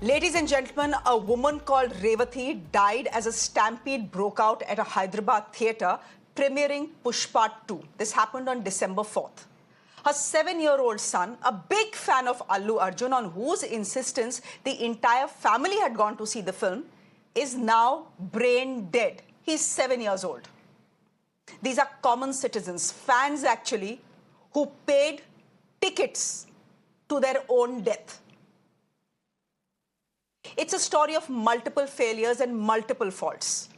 Ladies and gentlemen, a woman called Revathi died as a stampede broke out at a Hyderabad theatre premiering Pushpa 2. This happened on December 4th. Her 7-year-old son, a big fan of Allu Arjun, on whose insistence the entire family had gone to see the film, is now brain dead. He's 7 years old. These are common citizens, fans actually, who paid tickets to their own death. It's a story of multiple failures and multiple faults.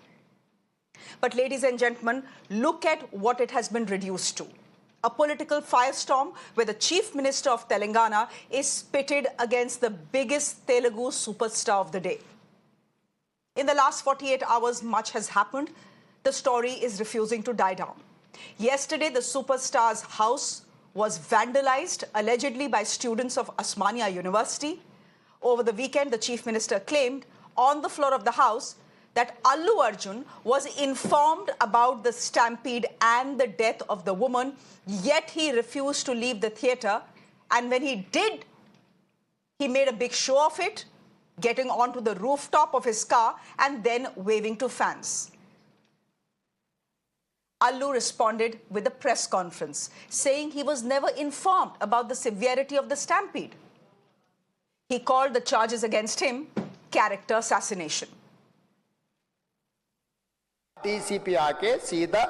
But ladies and gentlemen, look at what it has been reduced to. A political firestorm where the Chief Minister of Telangana is pitted against the biggest Telugu superstar of the day. In the last 48 hours, much has happened. The story is refusing to die down. Yesterday, the superstar's house was vandalized, allegedly by students of Osmania University. Over the weekend, the Chief Minister claimed on the floor of the House that Allu Arjun was informed about the stampede and the death of the woman, yet he refused to leave the theatre. And when he did, he made a big show of it, getting onto the rooftop of his car and then waving to fans. Allu responded with a press conference, saying he was never informed about the severity of the stampede. He called the charges against him character assassination. DCP आके सीधा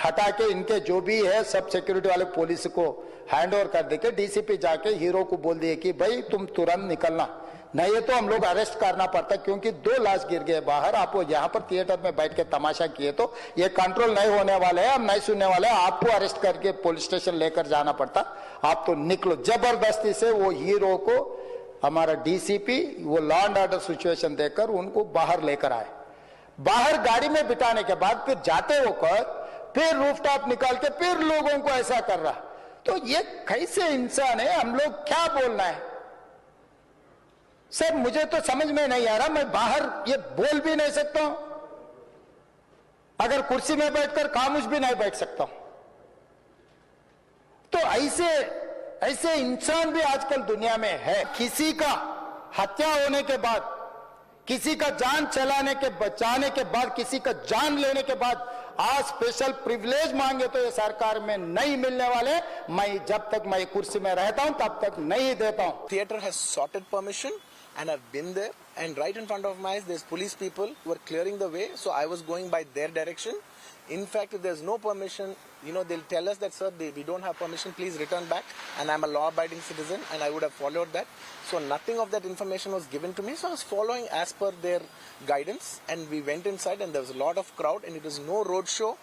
हटा के इनके जो भी है सब security वाले पुलिस को हैंड ओवर कर देके डीसीपी जाके हीरो को बोल दिए कि भाई तुम तुरंत निकलना, नहीं तो हम लोग अरेस्ट करना पड़ता, क्योंकि 2 लाश गिर गए बाहर। आप यहाँ पर थिएटर में बैठ के तमाशा किए तो ये कंट्रोल नहीं होने वाले हैं, हम नहीं सुनने वाले हैं, आपको अरेस्ट करके पुलिस स्टेशन लेकर जाना पड़ता, आप तो निकलो। जबरदस्ती से वो हीरो को हमारा डीसीपी वो लॉ एंड ऑर्डर सिचुएशन देकर उनको बाहर लेकर आए। बाहर गाड़ी में बिठाने के बाद फिर जाते होकर फिर रूफटॉप निकाल के फिर लोगों को ऐसा कर रहा, तो ये कैसे इंसान है? हम लोग क्या बोलना है सर? मुझे तो समझ में नहीं आ रहा। मैं बाहर ये बोल भी नहीं सकता हूं, अगर कुर्सी में बैठकर खामोश भी नहीं बैठ सकता हूं। तो ऐसे इंसान भी आजकल दुनिया में है। किसी का हत्या होने के बाद, किसी का जान चलाने के बचाने के बाद, किसी का जान लेने के बाद आज स्पेशल प्रिविलेज मांगे तो ये सरकार में नहीं मिलने वाले। मैं जब तक मैं कुर्सी में रहता हूं तब तक नहीं देता हूं। Theater has sought permission and I've been there, and right in front of my eyes there's police people who are clearing the way, so I was going by their direction. In fact, if there's no permission, they'll tell us that, sir, we don't have permission, please return back. And I'm a law-abiding citizen and I would have followed that. So nothing of that information was given to me. So I was following as per their guidance, and we went inside and there was a lot of crowd, and it was no road show,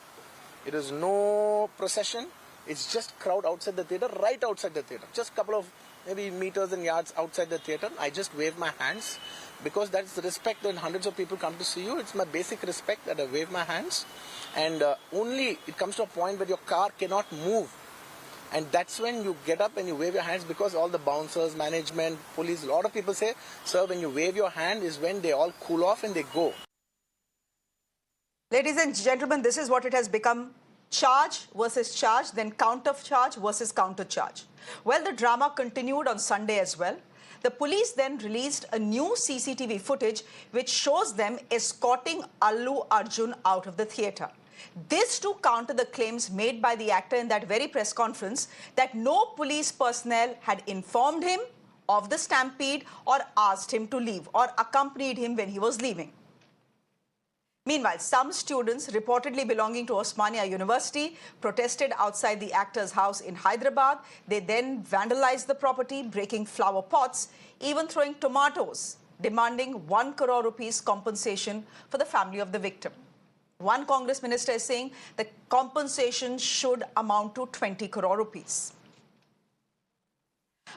it was no procession. It's just crowd outside the theater, right outside the theater. Just a couple of maybe meters and yards outside the theater. I just wave my hands because that's the respect when hundreds of people come to see you. It's my basic respect that I wave my hands. And only it comes to a point where your car cannot move. And that's when you get up and you wave your hands, because all the bouncers, management, police, a lot of people say, sir, when you wave your hand is when they all cool off and they go. Ladies and gentlemen, this is what it has become. Charge versus charge, then counter-charge versus counter-charge. Well, the drama continued on Sunday as well. The police then released a new CCTV footage which shows them escorting Allu Arjun out of the theatre. This to counter the claims made by the actor in that very press conference that no police personnel had informed him of the stampede or asked him to leave or accompanied him when he was leaving. Meanwhile, some students reportedly belonging to Osmania University protested outside the actor's house in Hyderabad. They then vandalized the property, breaking flower pots, even throwing tomatoes, demanding 1 crore rupees compensation for the family of the victim. One Congress minister is saying the compensation should amount to 20 crore rupees.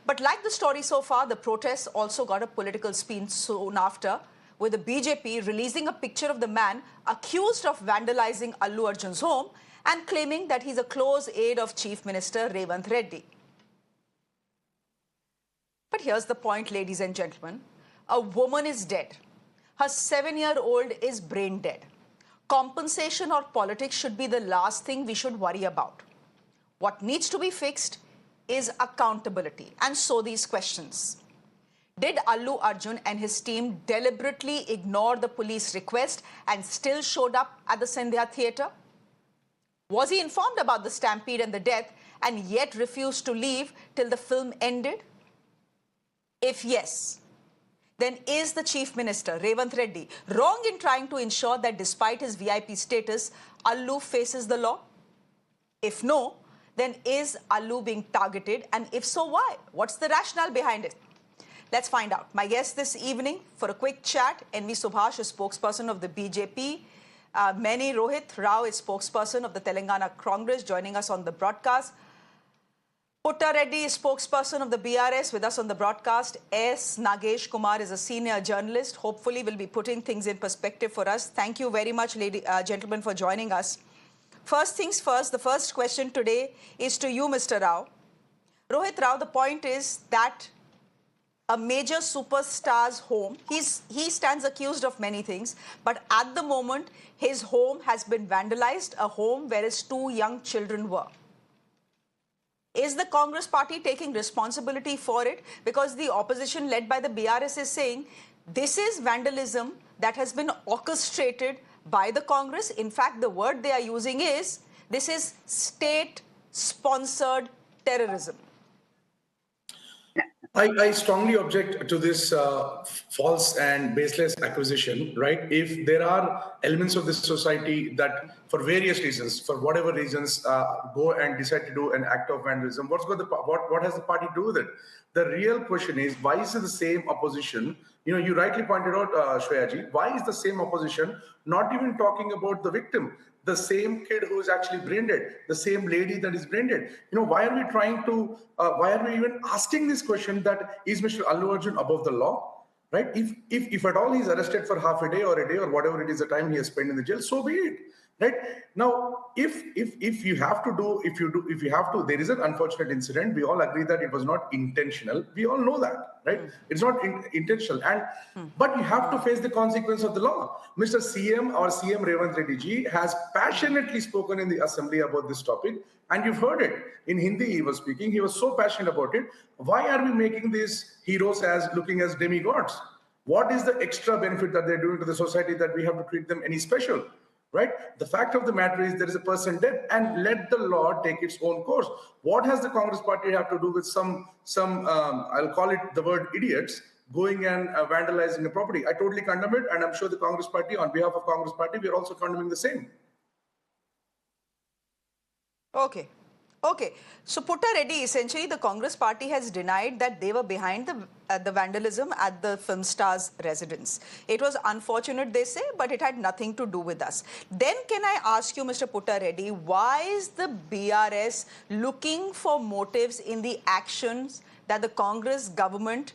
But like the story so far, the protests also got a political spin soon after, with the BJP releasing a picture of the man accused of vandalizing Allu Arjun's home and claiming that he's a close aide of Chief Minister Revanth Reddy. But here's the point, ladies and gentlemen. A woman is dead. Her 7-year-old is brain dead. Compensation or politics should be the last thing we should worry about. What needs to be fixed is accountability, and so these questions. Did Allu Arjun and his team deliberately ignore the police request and still showed up at the Sandhya theatre? Was he informed about the stampede and the death and yet refused to leave till the film ended? If yes, then is the Chief Minister, Revanth Reddy, wrong in trying to ensure that despite his VIP status, Allu faces the law? If no, then is Allu being targeted? And if so, why? What's the rationale behind it? Let's find out. My guest this evening for a quick chat, N.V. Subhash is spokesperson of the BJP. Meneni Rohith Rao is spokesperson of the Telangana Congress, joining us on the broadcast. Putta Reddy is spokesperson of the BRS with us on the broadcast. S. Nagesh Kumar is a senior journalist. Hopefully will be putting things in perspective for us. Thank you very much, gentlemen, for joining us. First things first, the first question today is to you, Mr. Rao. Rohith Rao, the point is that a major superstar's home, he stands accused of many things, but at the moment, his home has been vandalized, a home where his two young children were. Is the Congress party taking responsibility for it? Because the opposition led by the BRS is saying this is vandalism that has been orchestrated by the Congress. In fact, the word they are using is this is state-sponsored terrorism. I strongly object to this false and baseless accusation, right? If there are elements of this society that, for various reasons, for whatever reasons, go and decide to do an act of vandalism, what has the party to do with it? The real question is, why is it the same opposition? You know, you rightly pointed out, Shreyaji, why is the same opposition not even talking about the victim? The same kid who is actually brain dead, the same lady that is brain dead. You know, why are we trying to, why are we even asking this question that is Mr. Allu Arjun above the law, right? If at all he's arrested for half a day or whatever it is the time he has spent in the jail, so be it, right? Now, if you have to, there is an unfortunate incident. We all agree that it was not intentional. We all know that, right? It's not intentional. But you have to face the consequence of the law. Mr. CM, our CM Revanth Reddy ji, has passionately spoken in the assembly about this topic. And you've heard it. In Hindi, he was speaking. He was so passionate about it. Why are we making these heroes as looking as demigods? What is the extra benefit that they're doing to the society that we have to treat them any special? Right? The fact of the matter is there is a person dead, and let the law take its own course. What has the Congress party have to do with some I'll call it the word idiots, going and vandalizing a property? I totally condemn it, and I'm sure the Congress party, on behalf of Congress party, we are also condemning the same. Okay. So Putta Reddy, essentially the Congress party has denied that they were behind the vandalism at the film star's residence. It was unfortunate, they say, but it had nothing to do with us. Then can I ask you, Mr. Putta Reddy, why is the BRS looking for motives in the actions that the Congress government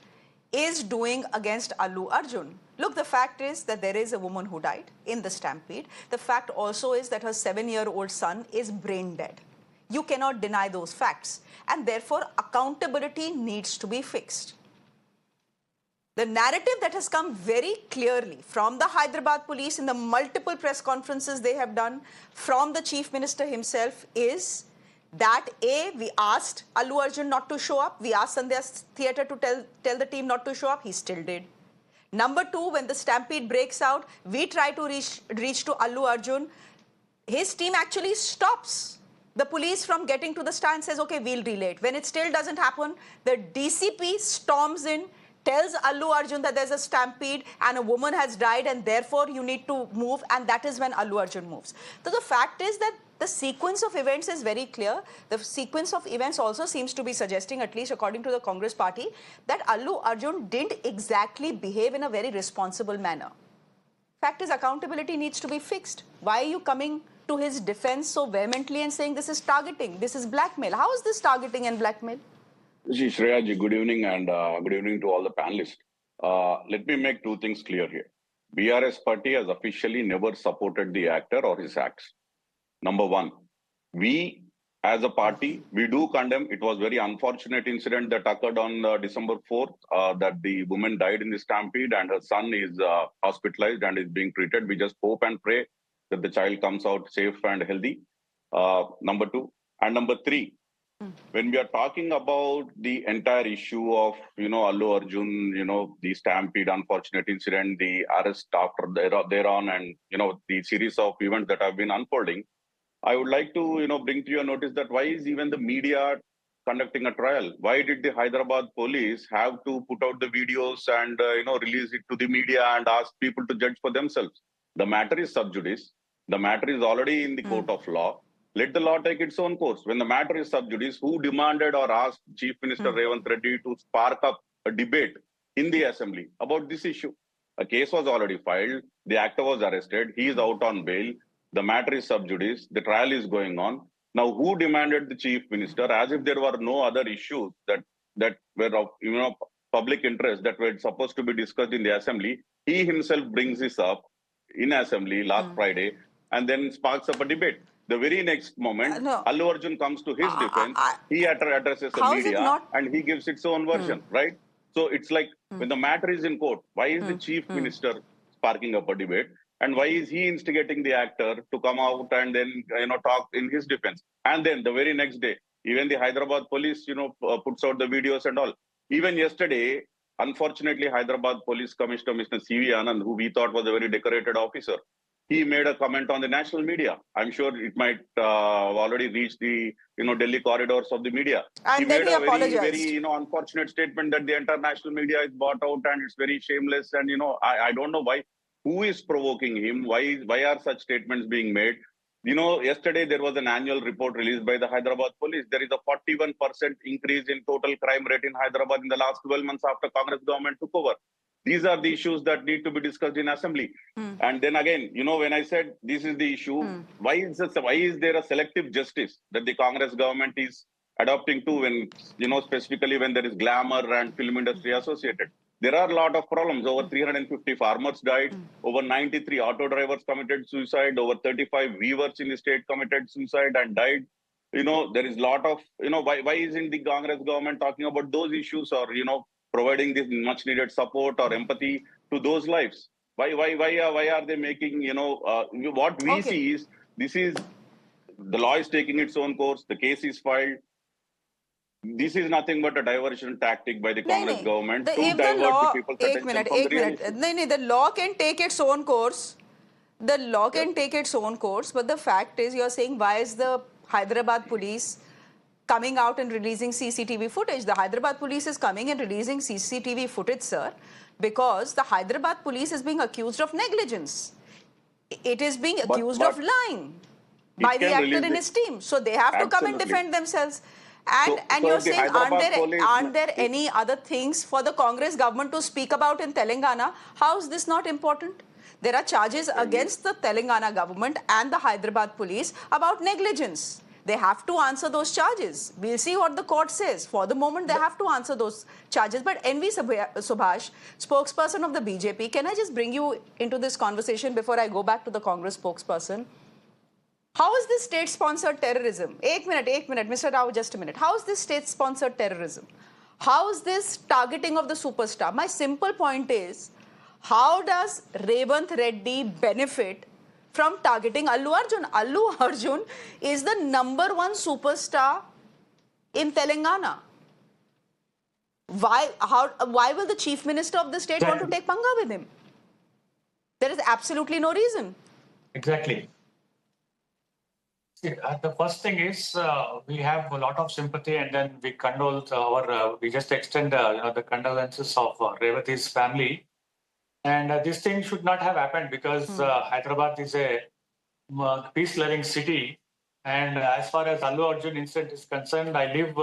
is doing against Allu Arjun? Look, the fact is that there is a woman who died in the stampede. The fact also is that her 7-year-old son is brain dead. You cannot deny those facts, and therefore accountability needs to be fixed. The narrative that has come very clearly from the Hyderabad police in the multiple press conferences they have done, from the Chief Minister himself, is that A, we asked Allu Arjun not to show up. We asked Sandhya Theatre to tell the team not to show up. He still did. Number 2, when the stampede breaks out, we try to reach to Allu Arjun. His team actually stops the police from getting to the stand, says, okay, we'll relay it. When it still doesn't happen, the DCP storms in, tells Allu Arjun that there's a stampede and a woman has died and therefore you need to move, and that is when Allu Arjun moves. So the fact is that the sequence of events is very clear. The sequence of events also seems to be suggesting, at least according to the Congress party, that Allu Arjun didn't exactly behave in a very responsible manner. Fact is, accountability needs to be fixed. Why are you coming to his defense so vehemently and saying this is targeting, this is blackmail? How is this targeting and blackmail? Shreya ji, good evening, and good evening to all the panelists. Let me make two things clear here. BRS party has officially never supported the actor or his acts. Number one, we as a party, we do condemn. It was very unfortunate incident that occurred on December 4th, that the woman died in the stampede and her son is hospitalized and is being treated. We just hope and pray that the child comes out safe and healthy. Number 2. And number 3, When we are talking about the entire issue of, Allu Arjun, the stampede, unfortunate incident, the arrest after thereon, and, the series of events that have been unfolding, I would like to, bring to your notice that why is even the media conducting a trial? Why did the Hyderabad police have to put out the videos and, release it to the media and ask people to judge for themselves? The matter is sub judice. The matter is already in the court of law. Let the law take its own course. When the matter is sub judice, who demanded or asked Chief Minister Revanth Reddy to spark up a debate in the assembly about this issue? A case was already filed. The actor was arrested. He is out on bail. The matter is sub judice. The trial is going on. Now, who demanded the chief minister, as if there were no other issues that were of public interest that were supposed to be discussed in the assembly? He himself brings this up in assembly last Friday and then sparks up a debate. The very next moment, No. Allu Arjun comes to his defense. He addresses the How is it media not- and he gives its own version, right? So it's like when the matter is in court, why is the chief minister sparking up a debate? And why is he instigating the actor to come out and then talk in his defense? And then the very next day, even the Hyderabad police puts out the videos and all. Even yesterday, unfortunately, Hyderabad police commissioner Mr. C.V. Anand, who we thought was a very decorated officer, he made a comment on the national media. I'm sure it might already reach the Delhi corridors of the media. And then made he a very apologized. unfortunate statement that the international media is bought out and it's very shameless. And I don't know why. Who is provoking him? Why are such statements being made? Yesterday there was an annual report released by the Hyderabad police. There is a 41% increase in total crime rate in Hyderabad in the last 12 months after Congress government took over. These are the issues that need to be discussed in assembly. And then again, when I said this is the issue, why is there a selective justice that the Congress government is adopting to when, specifically when there is glamour and film industry associated? There are a lot of problems. Over 350 farmers died. Over 93 auto drivers committed suicide. Over 35 weavers in the state committed suicide and died. There is a lot of, why isn't the Congress government talking about those issues or, providing this much needed support or empathy to those lives? Why are they making, what we see is, the law is taking its own course. The case is filed. This is nothing but a diversion tactic by the Congress government to divert the people's attention from the real issue. The law can take its own course. The law can take its own course, but the fact is, you're saying, why is the Hyderabad police coming out and releasing CCTV footage? The Hyderabad police is coming and releasing CCTV footage, sir, because the Hyderabad police is being accused of negligence. It is being accused of lying by the actor and his team. So they have to come and defend themselves. And you're saying, aren't there any other things for the Congress government to speak about in Telangana? How is this not important? There are charges against the Telangana government and the Hyderabad police about negligence. They have to answer those charges. We'll see what the court says. For the moment, they have to answer those charges. But N.V. Subhash, spokesperson of the BJP, can I just bring you into this conversation before I go back to the Congress spokesperson? How is this state-sponsored terrorism? Ek minute, Mr. Rao, just a minute. How is this state-sponsored terrorism? How is this targeting of the superstar? My simple point is, how does Revanth Reddy benefit from targeting Allu Arjun? Allu Arjun is the #1 superstar in Telangana. Why will the chief minister of the state want to take panga with him? There is absolutely no reason. Exactly. See, the first thing is we have a lot of sympathy, and then we condole we just extend the condolences of Revati's family. And this thing should not have happened because Hyderabad is a peace-loving city. And as far as Allu Arjun incident is concerned, I live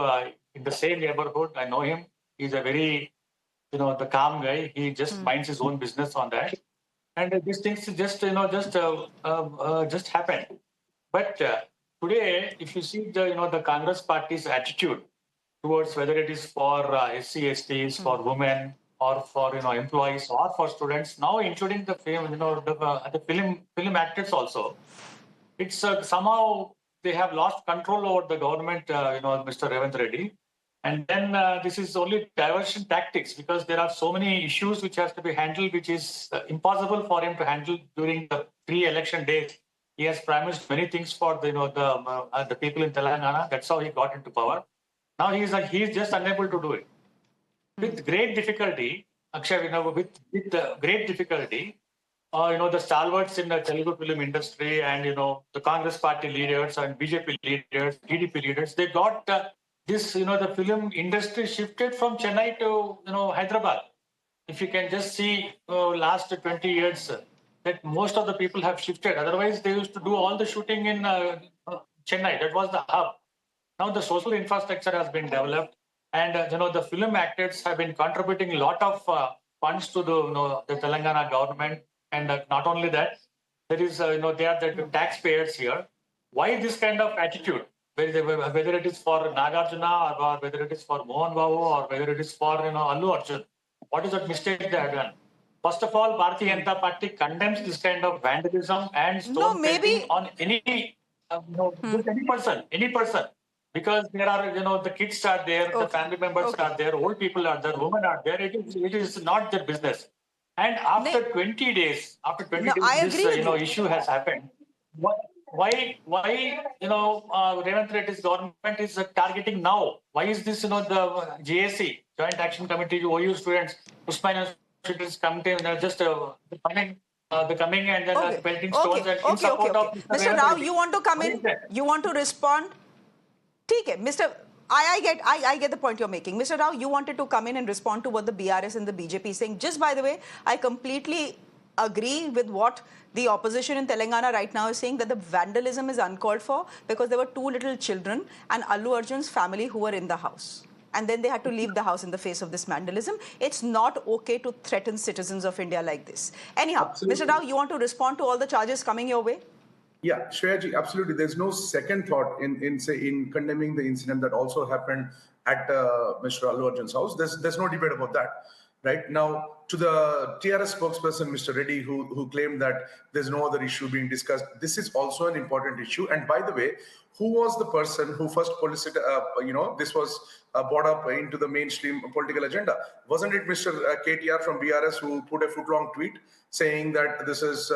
in the same neighborhood. I know him. He's a very, the calm guy. He just minds his own business on that. And these things just happened. But today, if you see the Congress party's attitude towards whether it is for SC, STs, for women, or for employees, or for students, now including the film actors also, it's somehow they have lost control over the government, Mr. Revanth Reddy. And then this is only diversion tactics because there are so many issues which has to be handled, which is impossible for him to handle during the pre-election days He has promised many things for the people in Telangana. That's how he got into power. Now he is just unable to do it. With great difficulty, Akshay, with great difficulty, the stalwarts in the Telugu film industry and, the Congress party leaders and BJP leaders, TDP leaders, they got the film industry shifted from Chennai to, Hyderabad. If you can just see last 20 years, that most of the people have shifted. Otherwise, they used to do all the shooting in Chennai. That was the hub. Now the social infrastructure has been developed, and the film actors have been contributing a lot of funds to the Telangana government. And not only that, there is they are the taxpayers here. Why this kind of attitude? Whether it is for Nagarjuna or whether it is for Mohan Babu or whether it is for Allu Arjun, what is that mistake they have done? First of all, Bharatiya Janata Party condemns this kind of vandalism and stone pelting on any with any person, because there are the kids are there, the family members are there, old people are there, women are there. It is not their business. And after 20 days, this issue has happened. Why Revanth Reddy's government is targeting now? Why is this the JAC, Joint Action Committee, OU students, Usmania students coming just coming and then pelting stones and in support of Mr. Rao, you want to come in? You want to respond? Okay, Mr. I get the point you're making. Mr. Rao, you wanted to come in and respond to what the BRS and the BJP is saying. Just by the way, I completely agree with what the opposition in Telangana right now is saying, that the vandalism is uncalled for because there were two little children and Allu Arjun's family who were in the house. And then they had to leave the house in the face of this vandalism. It's not okay to threaten citizens of India like this. Anyhow, absolutely. Mr. Rao, you want to respond to all the charges coming your way? Yeah, Shreya ji, absolutely. There's no second thought in condemning the incident that also happened at Mr. Allu Arjun's house. There's no debate about that. Right now, to the TRS spokesperson, Mr. Reddy, who claimed that there's no other issue being discussed, this is also an important issue. And by the way, who was the person who first this was brought up into the mainstream political agenda? Wasn't it Mr. KTR from BRS who put a foot-long tweet saying that this is,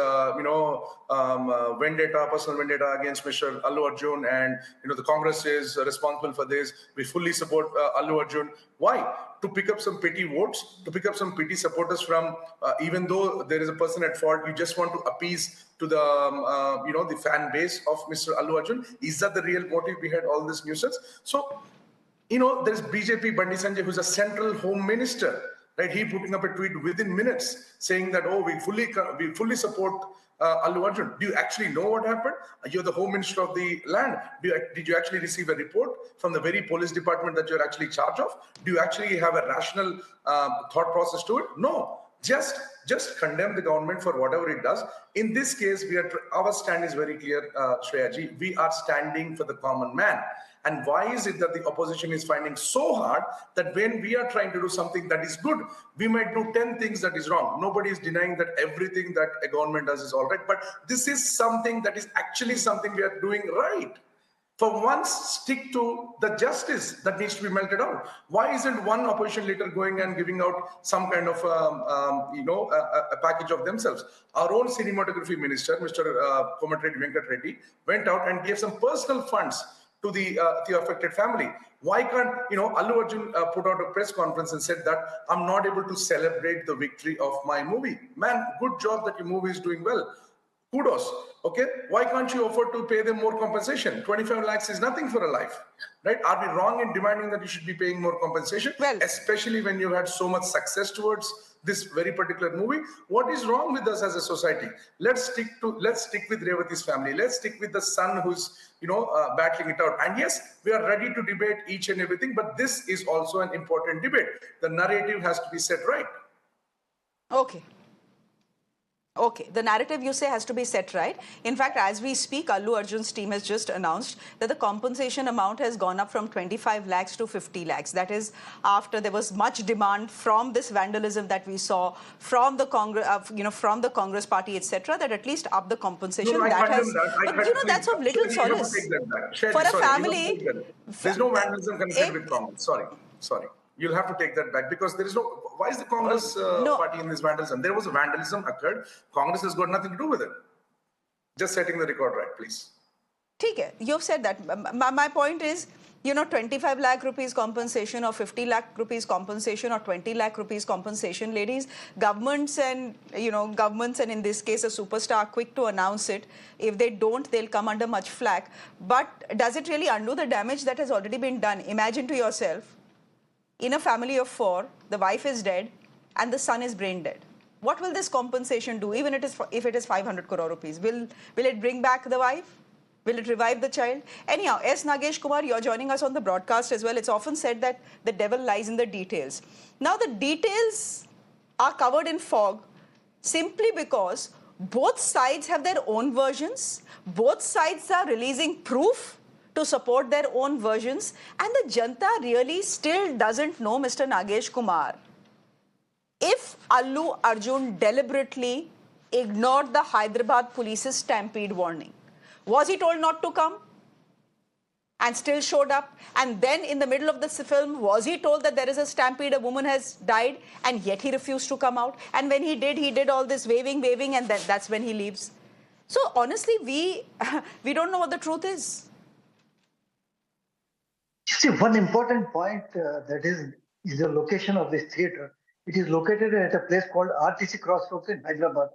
vendetta, personal vendetta against Mr. Allu Arjun, and the Congress is responsible for this. We fully support Allu Arjun. Why? To pick up some petty votes, to pick up some petty supporters from, even though there is a person at fault, you just want to appease to the, the fan base of Mr. Allu Arjun. Is that the real motive behind all this nuisance? So, there's BJP Bandi Sanjay, who's a central home minister, right? He putting up a tweet within minutes saying that, we fully support Allu Arjun. Do you actually know what happened? You're the home minister of the land. Did you actually receive a report from the very police department that you're actually in charge of? Do you actually have a rational thought process to it? No. Just condemn the government for whatever it does. In this case, our stand is very clear, Shreya ji. We are standing for the common man. And why is it that the opposition is finding so hard that when we are trying to do something that is good, we might do 10 things that is wrong? Nobody is denying that everything that a government does is all right. But this is something that is actually something we are doing right. For once, stick to the justice that needs to be melted out. Why isn't one opposition leader going and giving out some kind of, a package of themselves? Our own cinematography minister, Mr. Komatreddy Venkat Reddy, went out and gave some personal funds to the affected family. Why can't, Allu Arjun put out a press conference and said that I'm not able to celebrate the victory of my movie. Man, good job that your movie is doing well. Kudos. Okay, why can't you afford to pay them more compensation? 25 lakhs is nothing for a life, right? Are we wrong in demanding that you should be paying more compensation? Well, especially when you had so much success towards this very particular movie. What is wrong with us as a society? Let's stick with Revati's family. Let's stick with the son who's battling it out. And yes, we are ready to debate each and everything, but this is also an important debate. The narrative has to be set right. Okay, the narrative you say has to be set right. In fact, as we speak, Allu Arjun's team has just announced that the compensation amount has gone up from 25 lakhs to 50 lakhs. That is after there was much demand from this vandalism that we saw from the Congress party, etc., that at least up the compensation. That's of little solace for a family. There's no vandalism connected with Congress. Sorry. You'll have to take that back, because there is no. Why is the Congress party in this vandalism? There was a vandalism occurred. Congress has got nothing to do with it. Just setting the record right, please. ठीक है, you've said that. My point is, 25 lakh rupees compensation or 50 lakh rupees compensation or 20 lakh rupees compensation, ladies, governments and in this case a superstar are quick to announce it. If they don't, they'll come under much flack. But does it really undo the damage that has already been done? Imagine to yourself, in a family of 4, the wife is dead and the son is brain dead. What will this compensation do, even if it is 500 crore rupees? Will it bring back the wife? Will it revive the child? Anyhow, S. Nagesh Kumar, you're joining us on the broadcast as well. It's often said that the devil lies in the details. Now, the details are covered in fog simply because both sides have their own versions. Both sides are releasing proof to support their own versions. And the Janta really still doesn't know, Mr. Nagesh Kumar, if Allu Arjun deliberately ignored the Hyderabad police's stampede warning. Was he told not to come and still showed up? And then in the middle of the film, was he told that there is a stampede, a woman has died, and yet he refused to come out? And when he did all this waving, and that's when he leaves. So honestly, we don't know what the truth is. See, one important point that is the location of this theatre. It is located at a place called RTC Crossroads in Hyderabad.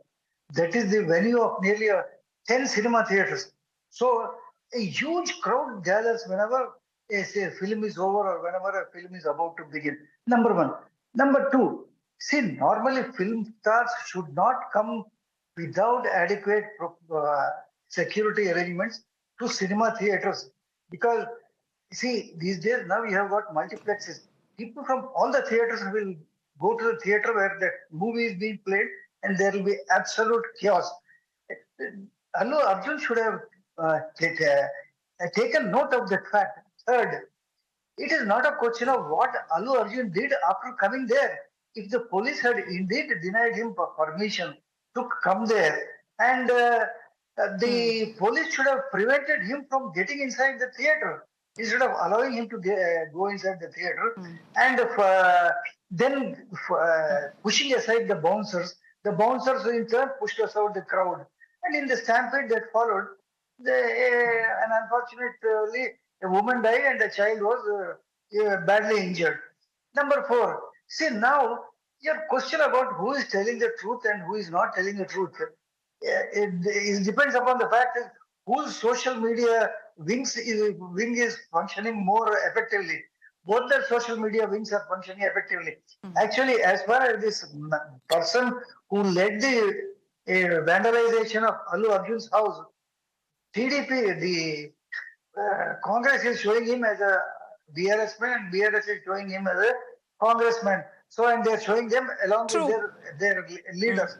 That is the venue of nearly 10 cinema theatres. So a huge crowd gathers whenever a film is over or whenever a film is about to begin. Number one. Number two, see, normally film stars should not come without adequate security arrangements to cinema theatres. Because, see, these days now you have got multiplexes. People from all the theatres will go to the theatre where the movie is being played and there will be absolute chaos. Allu Arjun should have taken note of that fact. Third, it is not a question of what Allu Arjun did after coming there. If the police had indeed denied him permission to come there, and the police should have prevented him from getting inside the theatre instead of allowing him to go inside the theatre, and then pushing aside the bouncers in turn pushed aside the crowd. And in the stampede that followed, and unfortunately, a woman died and a child was badly injured. Number 4, see now, your question about who is telling the truth and who is not telling the truth, it depends upon the fact that whose social media wing is functioning more effectively. Both the social media wings are functioning effectively. Actually, as far as this person who led the vandalization of Allu Arjun's house, TDP, the Congress is showing him as a BRS man and BRS is showing him as a congressman. So, and they're showing them along with their leaders.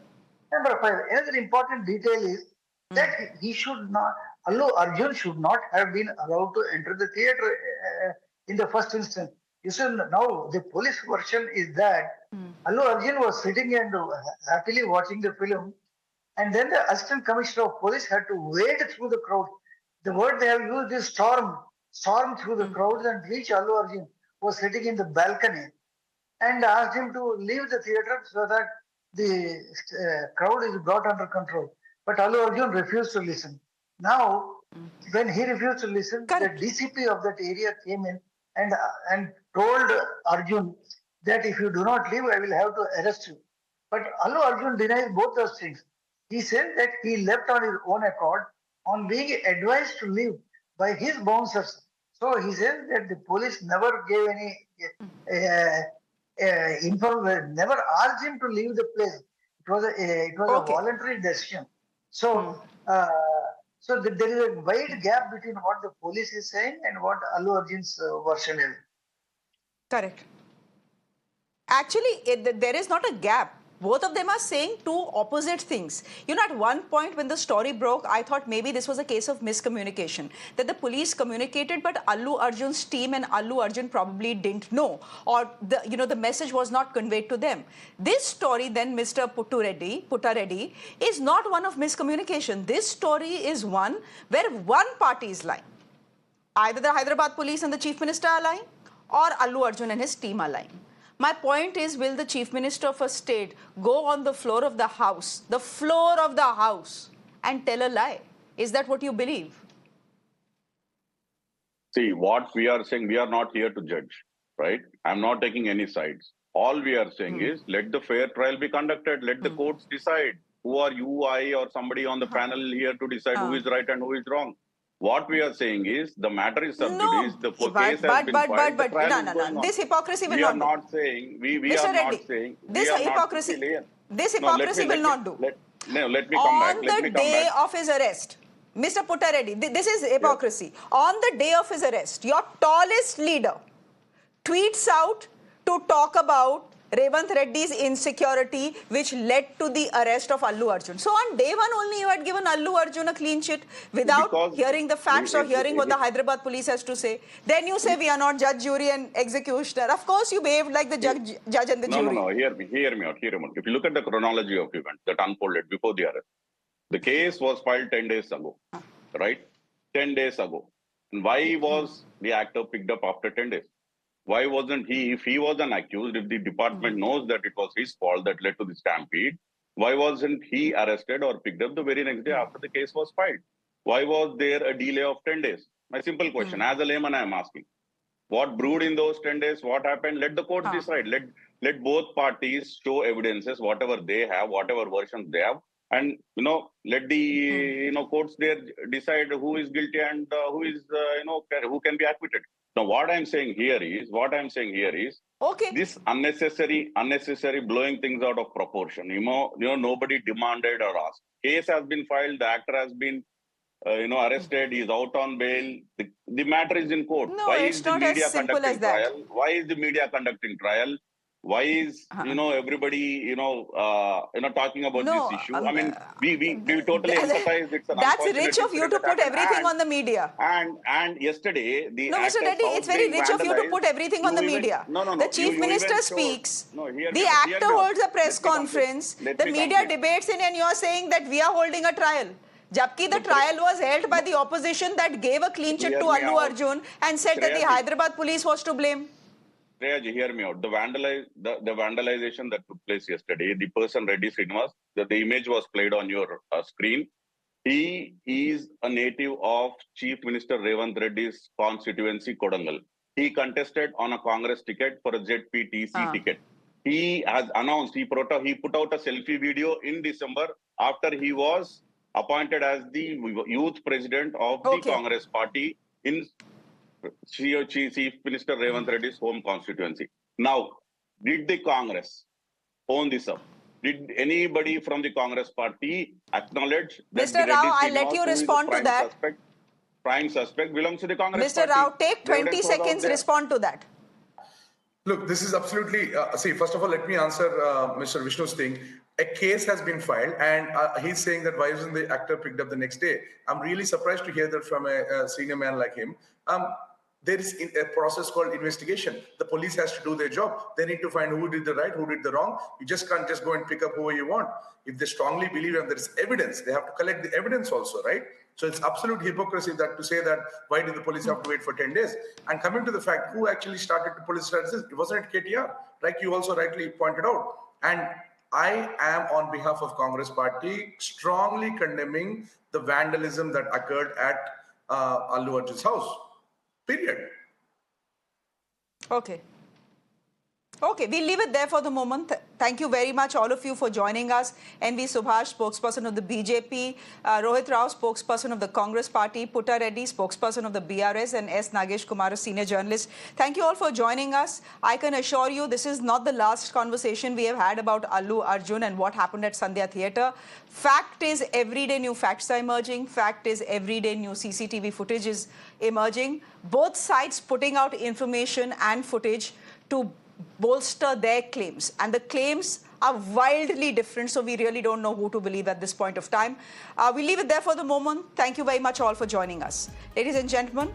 Number 5, another important detail is that Allu Arjun should not have been allowed to enter the theatre in the first instance. You see, now the police version is that Allu Arjun was sitting and happily watching the film, and then the assistant commissioner of police had to wade through the crowd. The word they have used is storm through the crowd and reach Allu Arjun, who was sitting in the balcony, and asked him to leave the theatre so that the crowd is brought under control. But Allu Arjun refused to listen. Now, when he refused to listen, the DCP of that area came in and told Arjun that if you do not leave, I will have to arrest you. But Allu Arjun denies both those things. He said that he left on his own accord on being advised to leave by his bouncers. So he said that the police never gave any information, never asked him to leave the place. It was a voluntary decision. So, so there is a wide gap between what the police is saying and what Allu Arjun's version is. Correct. Actually, there is not a gap. Both of them are saying two opposite things. At one point when the story broke, I thought maybe this was a case of miscommunication, that the police communicated, but Allu Arjun's team and Allu Arjun probably didn't know, or the message was not conveyed to them. This story then, Mr. Putta Reddy, is not one of miscommunication. This story is one where one party is lying. Either the Hyderabad police and the chief minister are lying, or Allu Arjun and his team are lying. My point is, will the chief minister of a state go on the floor of the house, and tell a lie? Is that what you believe? See, what we are saying, we are not here to judge, right? I'm not taking any sides. All we are saying is let the fair trial be conducted. Let the courts decide. Who are you, I, or somebody on the panel here to decide who is right and who is wrong? What we are saying is the matter is sub judice. The case has been filed. The trial is going on. This hypocrisy will We are not do. not saying. We Mr. are Reddy, not saying. this We are hypocrisy, not. this No, hypocrisy will not do. Let me come back. On Let the me come day back. of his arrest, Mr. Reddy, this is hypocrisy. On the day of his arrest, your tallest leader tweets out to talk about Revanth Reddy's insecurity, which led to the arrest of Allu Arjun. So on day one only, you had given Allu Arjun a clean sheet without hearing the facts or hearing what the Hyderabad police has to say. Then you say we are not judge, jury and executioner. Of course, you behaved like the judge and the jury. No. Hear me out. If you look at the chronology of events that unfolded before the arrest, the case was filed 10 days ago, right? 10 days ago. And why was the actor picked up after 10 days? Why wasn't he, if he was an accused, if the department knows that it was his fault that led to the stampede, why wasn't he arrested or picked up the very next day after the case was filed? Why was there a delay of 10 days? My simple question, as a layman I am asking. What brewed in those 10 days? What happened? Let the courts decide. Let both parties show evidences, whatever they have, whatever versions they have, and let the courts there decide who is guilty and who is who can be acquitted. Now, what I'm saying here is this unnecessary blowing things out of proportion. Nobody demanded or asked. Case has been filed. The actor has been arrested. He's out on bail. The matter is in court. No, Why it's is the not media as simple conducting as that. trial? Why is the media conducting trial? Why is everybody talking about this issue? I mean, we totally empathize. It's an that's unfortunate rich of you to put everything on the media. And yesterday, the no, Mr. Reddy, it's very rich of you to put everything on the media. No. The chief minister speaks. The actor holds a press conference. The media debates in, and you are saying that we are holding a trial. Jabki the trial was held by the opposition that gave a clean sheet to Allu Arjun and said that the Hyderabad police was to blame. Shreya, hear me out. The vandalization that took place yesterday, the person Reddy Srinivas, the image was played on your screen. He is a native of Chief Minister Revanth Reddy's constituency, Kodangal. He contested on a Congress ticket for a ZPTC ticket. He has announced, he put out a selfie video in December after he was appointed as the youth president of the Congress party in Chief Minister Revanth Reddy's home constituency. Now, did the Congress own this up? Did anybody from the Congress party acknowledge that Mr. Rao, I'll let you respond to that. Prime suspect belongs to the Congress party. Mr. Rao, take 20 seconds, respond to that. Look, this is absolutely, first of all, let me answer Mr. Vishnu's thing. A case has been filed and he's saying that why isn't the actor picked up the next day? I'm really surprised to hear that from a senior man like him. There is a process called investigation. The police has to do their job. They need to find who did the right, who did the wrong. You just can't just go and pick up whoever you want. If they strongly believe and there is evidence, they have to collect the evidence also, right? So it's absolute hypocrisy that to say that why did the police have to wait for 10 days? And coming to the fact, who actually started the police strategies? It wasn't KTR, like you also rightly pointed out. And I am on behalf of Congress party strongly condemning the vandalism that occurred at Allu Arjun's house. Period. Okay, we'll leave it there for the moment. Thank you very much, all of you, for joining us. NV Subhash, spokesperson of the BJP, Rohith Rao, spokesperson of the Congress Party, Putta Reddy, spokesperson of the BRS, and S. Nagesh Kumar, a senior journalist. Thank you all for joining us. I can assure you this is not the last conversation we have had about Allu Arjun and what happened at Sandhya Theatre. Fact is, every day new facts are emerging. Fact is, every day new CCTV footage is emerging. Both sides putting out information and footage to bolster their claims, and the claims are wildly different, so we really don't know who to believe at this point of time. We'll leave it there for the moment. Thank you very much all for joining us. Ladies and gentlemen,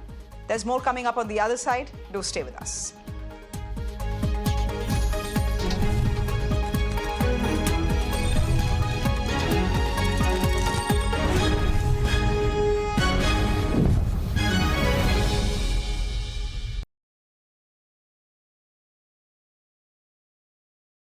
there's more coming up on the other side. Do stay with us.